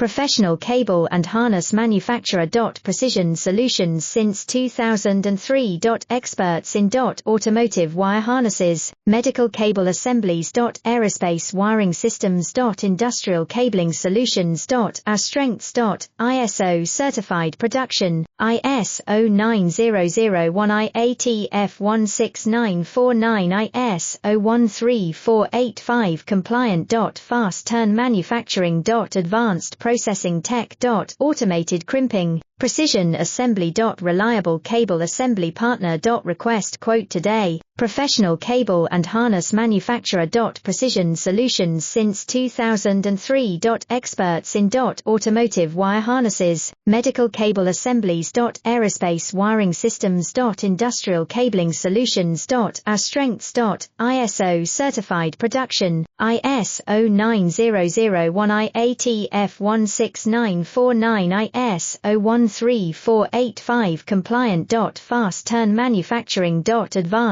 professional cable and harness manufacturer. Precision Solutions since 2003. Experts in automotive wire harnesses, medical cable assemblies. Aerospace wiring systems. Industrial cabling solutions. Our strengths. ISO certified production, ISO 9001 IATF 16949 ISO 13485 compliant. Fast turn manufacturing. Advanced processing tech. Automated crimping, precision assembly. Reliable cable assembly partner. Request quote today. Professional cable and harness manufacturer. Precision Solutions since 2003. Experts in automotive wire harnesses, medical cable assemblies. Aerospace wiring systems. Industrial cabling solutions. Our strengths. ISO certified production, ISO 9001 IATF 16949 ISO 13485 compliant. Fast turn manufacturing. Advanced